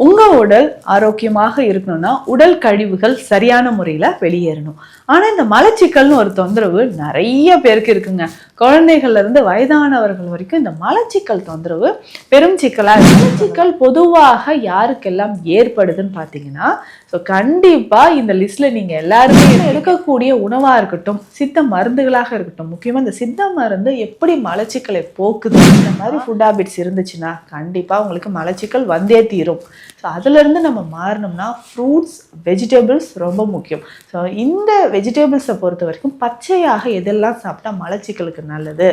உங்க உடல் ஆரோக்கியமாக இருக்கணும்னா உடல் கழிவுகள் சரியான முறையில வெளியேறணும். ஆனா இந்த மலச்சிக்கல்னு ஒரு தொந்தரவு நிறைய பேருக்கு இருக்குங்க. குழந்தைகள்ல இருந்து வயதானவர்கள் வரைக்கும் இந்த மலச்சிக்கல் தொந்தரவு பெரும் சிக்கலா இருக்கு. மலச்சிக்கல் பொதுவாக யாருக்கெல்லாம் ஏற்படுதுன்னு பாத்தீங்கன்னா, கண்டிப்பா இந்த லிஸ்ட்ல நீங்க எல்லாருமே எடுக்கக்கூடிய உணவா இருக்கட்டும், சித்த மருந்துகளாக இருக்கட்டும், முக்கியமா இந்த சித்த மருந்து எப்படி மலச்சிக்கலை போக்குது, இந்த மாதிரி ஃபுட் ஹேபிட்ஸ் இருந்துச்சுன்னா கண்டிப்பா உங்களுக்கு மலச்சிக்கல் வந்தே தீரும். ஸோ அதுலேருந்து நம்ம மாறணும்னா ஃப்ரூட்ஸ், வெஜிடபிள்ஸ் ரொம்ப முக்கியம். ஸோ இந்த வெஜிடபிள்ஸை பொறுத்த வரைக்கும் பச்சையாக எதெல்லாம் சாப்பிட்டா மலச்சிக்கலுக்கு நல்லது.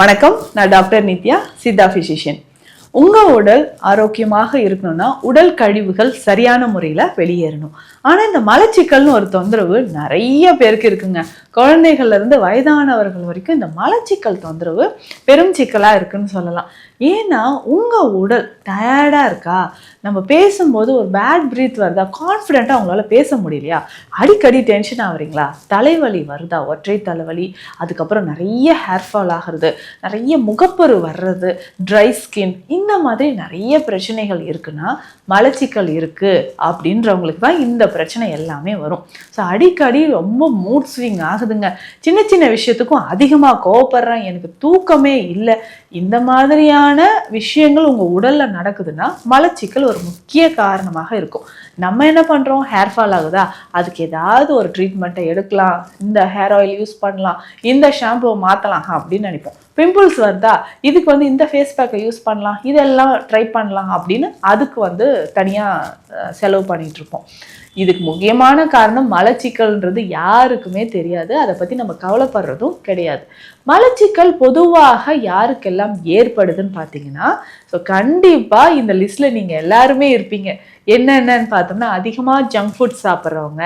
வணக்கம், நான் டாக்டர் நித்யா, சித்தா ஃபிசிஷியன். உங்க உடல் ஆரோக்கியமாக இருக்கணும்னா உடல் கழிவுகள் சரியான முறையில வெளியேறணும். ஆனா இந்த மலச்சிக்கல்னு ஒரு தொந்தரவு நிறைய பேருக்கு இருக்குங்க. குழந்தைகள்ல இருந்து வயதானவர்கள் வரைக்கும் இந்த மலச்சிக்கல் தொந்தரவு பெரும் சிக்கலா இருக்குன்னு சொல்லலாம். ஏன்னா உங்க உடல் டயர்டா இருக்கா, நம்ம பேசும்போது ஒரு பேட் பிரீத் வருதா, கான்ஃபிடென்ட்டா அவங்களால பேச முடியலையா, அடிக்கடி டென்ஷன் ஆகுறீங்களா, தலைவலி வருதா, ஒற்றை தலைவலி, அதுக்கப்புறம் நிறைய ஹேர் ஃபால் ஆகிறது, நிறைய முகப்பரு வர்றது, ட்ரை ஸ்கின், இந்த மாதிரி நிறைய பிரச்சனைகள் இருக்குன்னா மலச்சிக்கல் இருக்கு அப்படின்றவங்களுக்கு தான் இந்த பிரச்சனை எல்லாமே வரும். ஸோ அடிக்கடி ரொம்ப மூட் ஸ்விங் ஆகுதுங்க, சின்ன சின்ன விஷயத்துக்கும் அதிகமாக கோவப்படுறேன், எனக்கு தூக்கமே இல்லை, இந்த மாதிரியான விஷயங்கள் உங்கள் உடலில் நடக்குதுன்னா மலச்சிக்கல் ஒரு முக்கிய காரணமாக இருக்கும். நம்ம என்ன பண்ணுறோம், ஹேர் ஃபால் ஆகுதா, அதுக்கு ஏதாவது ஒரு ட்ரீட்மெண்ட்டை எடுக்கலாம், இந்த ஹேர் ஆயில் யூஸ் பண்ணலாம், இந்த ஷாம்புவை மாற்றலாம் அப்படின்னு நினைப்போம். பிம்பிள்ஸ் வருதா, இதுக்கு இந்த ஃபேஸ் பேக்கை யூஸ் பண்ணலாம், இதெல்லாம் ட்ரை பண்ணலாம் அப்படின்னு அதுக்கு தனியாக செலவு பண்ணிட்டு இருப்போம். இதுக்கு முக்கியமான காரணம் மலச்சிக்கல்ன்றது யாருக்குமே தெரியாது, அதை பற்றி நம்ம கவலைப்படுறதும் கிடையாது. மலச்சிக்கல் பொதுவாக யாருக்கெல்லாம் ஏற்படுதுன்னு பார்த்தீங்கன்னா, கண்டிப்பாக இந்த லிஸ்ட்டில் நீங்கள் எல்லாருமே இருப்பீங்க. என்னென்னு பார்த்தோம்னா, அதிகமாக ஜங்க் ஃபுட் சாப்பிட்றவங்க,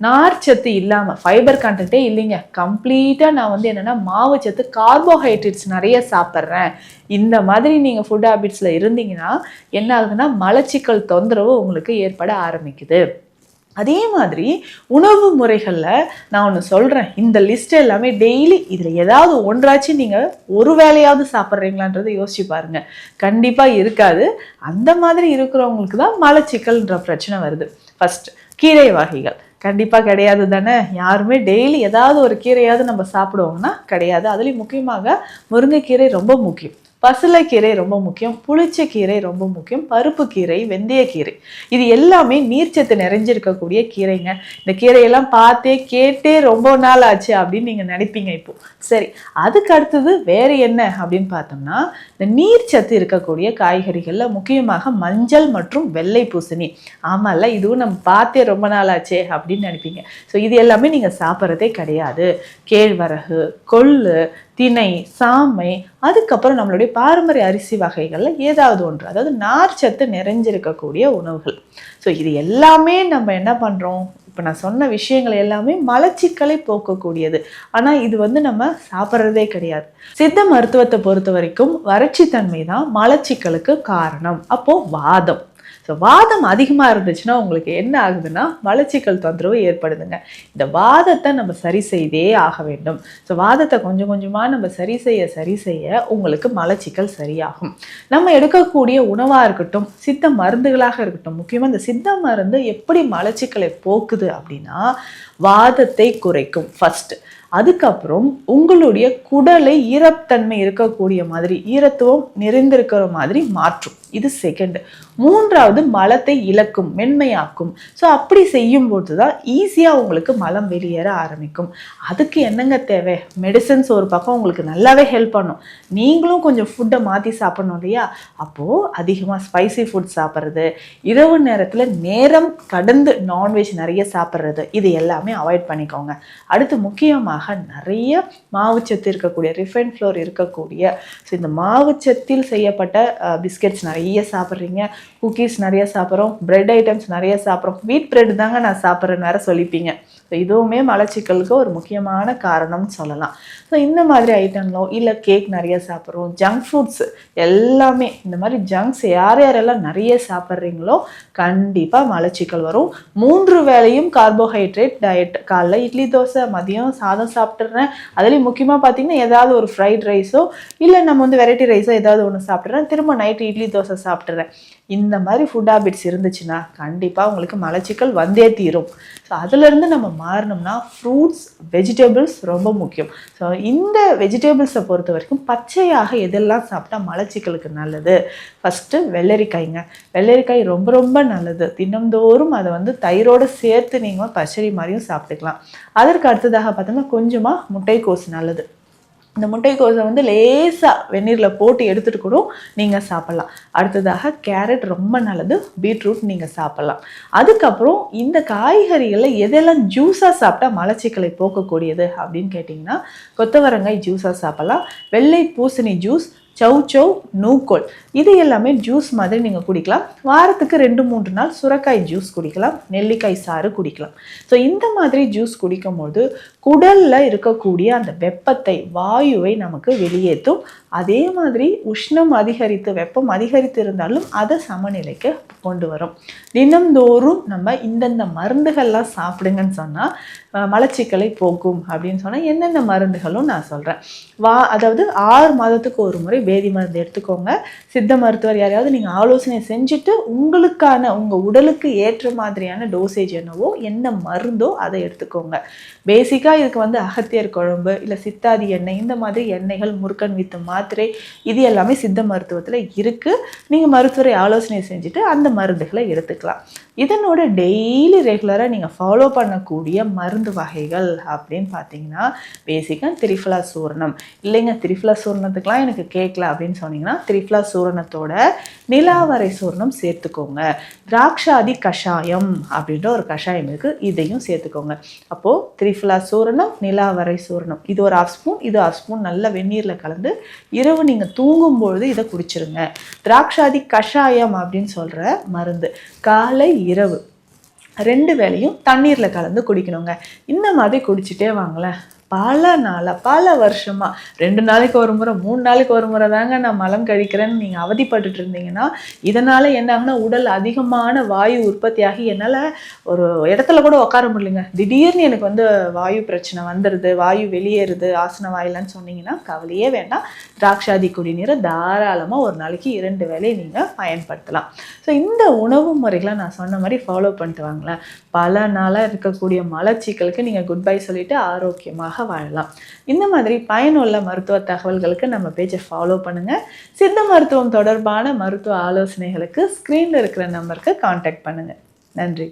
நார்ச்சத்து இல்லாமல், ஃபைபர் கண்டென்ட்டே இல்லைங்க, கம்ப்ளீட்டாக நான் என்னென்னா மாவுச்சத்து, கார்போஹைட்ரேட்ஸ் நிறைய சாப்பிட்றேன், இந்த மாதிரி நீங்கள் ஃபுட் ஹேபிட்ஸில் இருந்தீங்கன்னா என்ன ஆகுதுன்னா மலச்சிக்கல் தொந்தரவு உங்களுக்கு ஏற்பட ஆரம்பிக்குது. அதே மாதிரி உணவு முறைகளில் நான் ஒன்று சொல்கிறேன், இந்த லிஸ்ட் எல்லாமே டெய்லி இதில் ஏதாவது ஒன்றாச்சு நீங்கள் ஒரு வேளையாவது சாப்பிட்றீங்களான்றதை யோசிச்சு பாருங்கள். கண்டிப்பாக இருக்காது. அந்த மாதிரி இருக்கிறவங்களுக்கு தான் மலச்சிக்கல்ன்ற பிரச்சனை வருது. ஃபர்ஸ்ட், கீரை வகைகள் கண்டிப்பாக கிடையாது தானே. யாருமே டெய்லி ஏதாவது ஒரு கீரையாவது நம்ம சாப்பிடுவோம்னா கிடையாது. அதுலேயும் முக்கியமாக முருங்கைக்கீரை ரொம்ப முக்கியம், பசலைக்கீரை ரொம்ப முக்கியம், புளிச்சக்கீரை ரொம்ப முக்கியம், பருப்பு கீரை, வெந்தயக்கீரை, இது எல்லாமே நீர்ச்சத்து நிறைஞ்சிருக்கக்கூடிய கீரைங்க. இந்த கீரையெல்லாம் பார்த்தே கேட்டே ரொம்ப நாள் ஆச்சு அப்படின்னு நீங்கள் நினைப்பீங்க. இப்போ சரி, அதுக்கு அடுத்தது வேறு என்ன அப்படின்னு பார்த்தோம்னா, இந்த நீர்ச்சத்து இருக்கக்கூடிய காய்கறிகளில் முக்கியமாக மஞ்சள் மற்றும் வெள்ளை பூசணி. ஆமாம்ல, இதுவும் நம்ம பார்த்தே ரொம்ப நாள் ஆச்சே அப்படின்னு நினைப்பீங்க. ஸோ இது எல்லாமே நீங்கள் சாப்பிட்றதே கிடையாது. கேழ்வரகு, கொள்ளு, திணை, சாமை, அதுக்கப்புறம் நம்மளுடைய பாரம்பரிய அரிசி வகைகளில் ஏதாவது ஒன்று, அதாவது நார்ச்சத்து நிறைஞ்சிருக்கக்கூடிய உணவுகள். ஸோ இது எல்லாமே நம்ம என்ன பண்ணுறோம், இப்போ நான் சொன்ன விஷயங்கள் எல்லாமே மலச்சிக்கலை போக்கக்கூடியது. ஆனால் இது நம்ம சாப்பிட்றதே கிடையாது. சித்த மருத்துவத்தை பொறுத்த வரைக்கும் வறட்சி தன்மை தான் மலச்சிக்கலுக்கு காரணம். அப்போது வாதம், வாதம் அதிகமாக இருந்துச்சுன்னா உங்களுக்கு என்ன ஆகுதுன்னா மலச்சிக்கல் தொந்தரவு ஏற்படுதுங்க. இந்த வாதத்தை நம்ம சரி செய்தே ஆக வேண்டும். வாதத்தை கொஞ்சம் கொஞ்சமாக நம்ம சரி செய்ய உங்களுக்கு மலச்சிக்கல் சரியாகும். நம்ம எடுக்கக்கூடிய உணவாக இருக்கட்டும், சித்த மருந்துகளாக இருக்கட்டும், முக்கியமாக இந்த சித்த மருந்து எப்படி மலச்சிக்கலை போக்குது அப்படின்னா வாதத்தை குறைக்கும் ஃபர்ஸ்ட். அதுக்கப்புறம் உங்களுடைய குடலை ஈரத்தன்மை இருக்கக்கூடிய மாதிரி, ஈரத்துவம் நிறைந்திருக்கிற மாதிரி மாற்றும், இது செகண்ட். மூன்றாவது மலத்தை இழக்கும், மென்மையாக்கும். ஸோ அப்படி செய்யும்போது தான் ஈஸியாக உங்களுக்கு மலம் வெளியேற ஆரம்பிக்கும். அதுக்கு என்னங்க தேவை, மெடிசன்ஸ் ஒரு பக்கம் உங்களுக்கு நல்லாவே ஹெல்ப் பண்ணும், நீங்களும் கொஞ்சம் ஃபுட்டை மாற்றி சாப்பிடணும் இல்லையா. அப்போது அதிகமாக ஸ்பைசி ஃபுட் சாப்பிட்றது, இரவு நேரத்தில் நேரம் கடந்து நான்வெஜ் நிறைய சாப்பிட்றது, இது எல்லாமே அவாய்ட் பண்ணிக்கோங்க. அடுத்து முக்கியமாக நிறைய மாவுச்சத்து இருக்கக்கூடிய, ரிஃபைன் ஃப்ளோர் இருக்கக்கூடிய, ஸோ இந்த மாவுச்சத்தில் செய்யப்பட்ட பிஸ்கெட்ஸ் நிறைய சாப்பிட்றீங்க, குக்கீஸ் நிறைய சாப்பிட்றோம், பிரெட் ஐட்டம்ஸ் நிறைய சாப்பிட்றோம், வீட் பிரெட் தாங்க நான் சாப்பிட்றேன்னு வேற சொல்லிப்பீங்க. ஸோ இதுவுமே மலச்சிக்கலுக்கு ஒரு முக்கியமான காரணம்னு சொல்லலாம். ஸோ இந்த மாதிரி ஐட்டங்களோ இல்லை கேக் நிறைய சாப்பிட்றோம், ஜங்க் ஃபுட்ஸ் எல்லாமே இந்த மாதிரி ஜங்க்ஸ் யாரெல்லாம் நிறைய சாப்பிட்றீங்களோ கண்டிப்பாக மலச்சிக்கல் வரும். 3 வேளையும் கார்போஹைட்ரேட் டயட், காலைல இட்லி தோசை, மதியம் சாதம் சாப்பிட்றேன், அதுலேயும் முக்கியமாக பார்த்தீங்கன்னா ஏதாவது ஒரு ஃப்ரைட் ரைஸோ இல்லை நம்ம வந்து வெரைட்டி ரைஸோ ஏதாவது ஒன்று சாப்பிட்றேன், திரும்ப நைட்டு இட்லி தோசை சாப்பிட்றேன். இந்த மாதிரி ஃபுட் ஹேபிட்ஸ் இருந்துச்சுன்னா கண்டிப்பாக உங்களுக்கு மலச்சிக்கல் வந்தே தீரும். ஸோ அதுலேருந்து நம்ம மாறணும்னா ஃப்ரூட்ஸ், வெஜிடபிள்ஸ் ரொம்ப முக்கியம். ஸோ இந்த வெஜிடபிள்ஸை பொறுத்த வரைக்கும் பச்சையாக எதெல்லாம் சாப்பிட்டா மலச்சிக்கலுக்கு நல்லது? ஃபஸ்ட்டு வெள்ளரிக்காய்ங்க. வெள்ளரிக்காய் ரொம்ப ரொம்ப நல்லது. தினம்தோறும் அதை வந்து தயிரோடு சேர்த்து நீங்கள் பச்சடி மாதிரியும் சாப்பிட்டுக்கலாம். அதற்கு அடுத்ததாக பார்த்தோம்னா கொஞ்சமாக முட்டைக்கோஸ் நல்லது. இந்த முட்டைக்கோஸை வந்து லேசாக வெந்நீரில் போட்டு எடுத்துகிட்டு கூட நீங்கள் சாப்பிட்லாம். அடுத்ததாக கேரட் ரொம்ப நல்லது, பீட்ரூட் நீங்கள் சாப்பிட்லாம். அதுக்கப்புறம் இந்த காய்கறிகளில் எதெல்லாம் ஜூஸாக சாப்பிட்டா மலச்சிக்கலை போக்கக்கூடியது அப்படின்னு கேட்டிங்கன்னா கொத்தவரங்காய் ஜூஸாக சாப்பிட்லாம், வெள்ளை பூசணி ஜூஸ், சௌச்சௌ, நூக்கோல் இது எல்லாமே ஜூஸ் மாதிரி நீங்கள் குடிக்கலாம். வாரத்துக்கு 2-3 நாள் சுரைக்காய் ஜூஸ் குடிக்கலாம், நெல்லிக்காய் சாறு குடிக்கலாம். ஸோ இந்த மாதிரி ஜூஸ் குடிக்கும்போது குடலில் இருக்கக்கூடிய அந்த வெப்பத்தை, வாயுவை நமக்கு வெளியேற்றும். அதே மாதிரி உஷ்ணம் அதிகரித்து, வெப்பம் அதிகரித்து இருந்தாலும் அதை சமநிலைக்கு கொண்டு வரும். தினம்தோறும் நம்ம இந்தந்த மருந்துகள்லாம் சாப்பிடுங்கன்னு சொன்னால் மலச்சிக்கலை போக்கும் அப்படின்னு சொன்னால் என்னென்ன மருந்துகளும் நான் சொல்கிறேன். அதாவது 6 மாதத்துக்கு ஒரு முறை வேதி மருந்து எடுத்துக்கோங்க. சித்த மருத்துவர் யாரையாவது நீங்கள் ஆலோசனை செஞ்சுட்டு உங்களுக்கான உங்கள் உடலுக்கு ஏற்ற மாதிரியான டோசேஜ் என்னவோ, என்ன மருந்தோ அதை எடுத்துக்கோங்க. பேசிக்காக இதுக்கு வந்து அகத்தியர் குழம்பு இல்லை சித்தாதி எண்ணெய், இந்த மாதிரி எண்ணெய்கள், முருக்கன் வித்து மாத்திரை, இது எல்லாமே சித்த மருத்துவத்தில் இருக்குது. நீங்கள் மருத்துவரை ஆலோசனை செஞ்சுட்டு அந்த மருந்துகளை எடுத்துக்கலாம். இதனோட டெய்லி ரெகுலராக நீங்கள் ஃபாலோ பண்ணக்கூடிய மருந்து வகைகள் அப்படின்னு பார்த்தீங்கன்னா பேசிக்காக திரிஃபலா சூரணம். இல்லைங்க திரிஃபலா சூரணத்துக்கெலாம் எனக்கு கேட்கல அப்படின்னு சொன்னீங்கன்னா திரிஃபலா சூரணத்தோட நிலாவரை சூரணம் சேர்த்துக்கோங்க. திராட்சாதி கஷாயம் அப்படின்ற ஒரு கஷாயம் இருக்குது, இதையும் சேர்த்துக்கோங்க. அப்போது திரிஃபலா சூரணம், நிலாவரை சூரணம், இது ஒரு 1/2 ஸ்பூன், இது 1/2 ஸ்பூன் நல்லா வெந்நீரில் கலந்து இரவு நீங்கள் தூங்கும்பொழுது இதை குடிச்சிருங்க. திராட்சாதி கஷாயம் அப்படின்னு சொல்கிற மருந்து காலை இரவு 2 வேளையும் தண்ணீரில் கலந்து குடிக்கணுங்க. இந்த மாதிரி குடிச்சிட்டே வாங்களேன், பல நாளாக பல வருஷமாக 2 நாளைக்கு ஒரு முறை 3 நாளைக்கு ஒரு முறை தாங்க நான் மலம் கழிக்கிறேன்னு நீங்கள் அவதிப்பட்டுட்டு இருந்தீங்கன்னா இதனால் என்ன ஆகுனா உடல் அதிகமான வாயு உற்பத்தியாகி என்னால் ஒரு இடத்துல கூட உட்கார முடியலைங்க, திடீர்னு எனக்கு வந்து வாயு பிரச்சனை வந்துடுது, வாயு வெளியேறுது, ஆசன வாயிலன்னு சொன்னீங்கன்னா கவலையே வேண்டாம். திராட்சாதி குடிநீரை தாராளமாக ஒரு நாளைக்கு 2 வேளை நீங்கள் பயன்படுத்தலாம். ஸோ இந்த உணவு முறைகளை நான் சொன்ன மாதிரி ஃபாலோ பண்ணிட்டு வாங்களேன், பல நாளாக இருக்கக்கூடிய மலச்சிக்கலுக்கு நீங்கள் குட் பை சொல்லிவிட்டு ஆரோக்கியமாக வாழலாம். இந்த மாதிரி பயனுள்ள மருத்துவ தகவல்களுக்கு நம்ம பேஜை ஃபாலோ பண்ணுங்கள். சித்த மருத்துவம் தொடர்பான மருத்துவ ஆலோசனைகளுக்கு ஸ்க்ரீனில் இருக்கிற நம்பருக்கு கான்டாக்ட் பண்ணுங்கள். நன்றி.